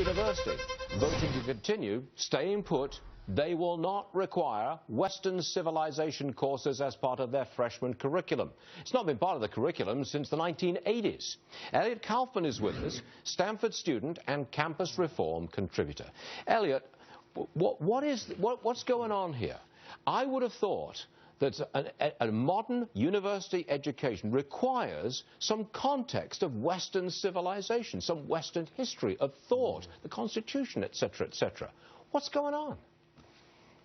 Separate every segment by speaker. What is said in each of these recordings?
Speaker 1: university, voting to continue, staying put. They will not require Western civilization courses as part of their freshman curriculum. It's not been part of the curriculum since the 1980s. Elliot Kaufman is with us, Stanford student and campus reform contributor. Elliot, what's going on here? I would have thought that a modern university education requires some context of Western civilization, some Western history of thought, the Constitution, etc., etc. What's going on?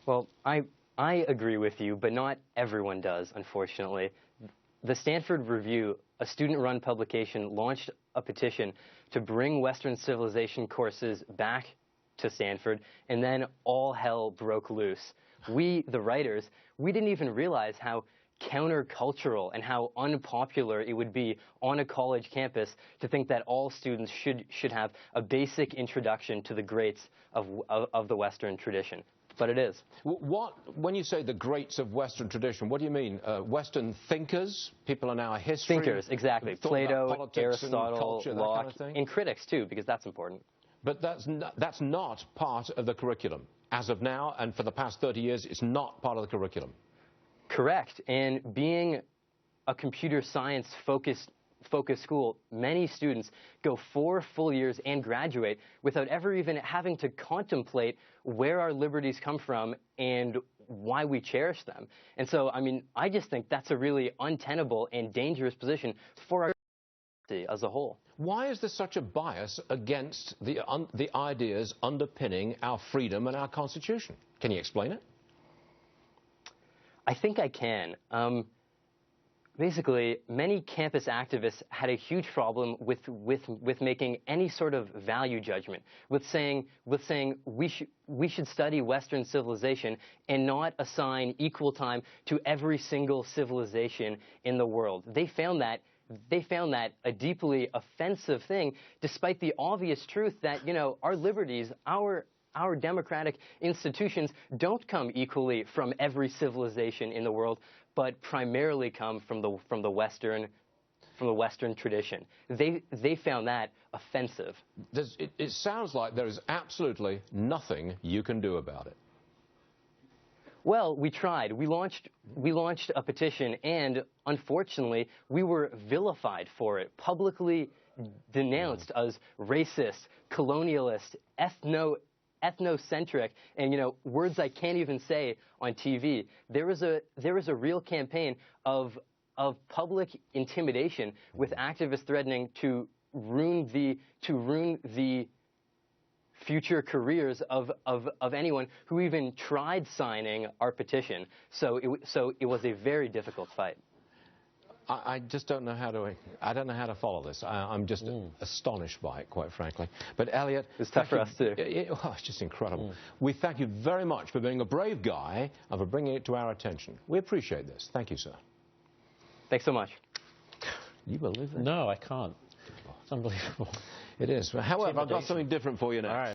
Speaker 2: Well, I agree with you, but not everyone does, unfortunately. The Stanford Review, a student-run publication, launched a petition to bring Western civilization courses back to Stanford, and then all hell broke loose. We, the writers, we didn't even realize how countercultural and how unpopular it would be on a college campus to think that all students should have a basic introduction to the greats of the Western tradition. But it is.
Speaker 1: When you say the greats of Western tradition, what do you mean? Western thinkers, people in our history?
Speaker 2: Thinkers, exactly. Plato, Aristotle,
Speaker 1: culture,
Speaker 2: Locke,
Speaker 1: kind of thing?
Speaker 2: And critics too, because that's important.
Speaker 1: But that's not part of the curriculum. As of now, and for the past 30 years, it's not part of the curriculum.
Speaker 2: Correct. And being a computer science focused school, many students go 4 full years and graduate without ever even having to contemplate where our liberties come from and why we cherish them. And so, I mean, I just think that's a really untenable and dangerous position for our society as a whole.
Speaker 1: Why is there such a bias against the ideas underpinning our freedom and our Constitution? Can you explain it?
Speaker 2: I think I can. Basically, many campus activists had a huge problem with making any sort of value judgment, with saying we should study Western civilization and not assign equal time to every single civilization in the world. They found that a deeply offensive thing, despite the obvious truth that, you know, our liberties, our democratic institutions don't come equally from every civilization in the world, but primarily come from the Western tradition. They found that offensive.
Speaker 1: It sounds like there is absolutely nothing you can do about it.
Speaker 2: Well, we tried. We launched a petition, and unfortunately, we were vilified for it, publicly denounced as racist, colonialist, ethnocentric, and, you know, words I can't even say on TV. There was a real campaign of public intimidation, with activists threatening to ruin the future careers of anyone who even tried signing our petition. So it was a very difficult fight.
Speaker 1: I just don't know how to follow this. I'm just astonished by it, quite frankly. But Elliot,
Speaker 2: it's tough for us too.
Speaker 1: It's just incredible. We thank you very much for being a brave guy and for bringing it to our attention. We appreciate this. Thank you, sir.
Speaker 2: Thanks so much.
Speaker 1: You believe that?
Speaker 3: No, I can't. It's unbelievable.
Speaker 1: It is. However, I've got something different for you now.
Speaker 3: All right.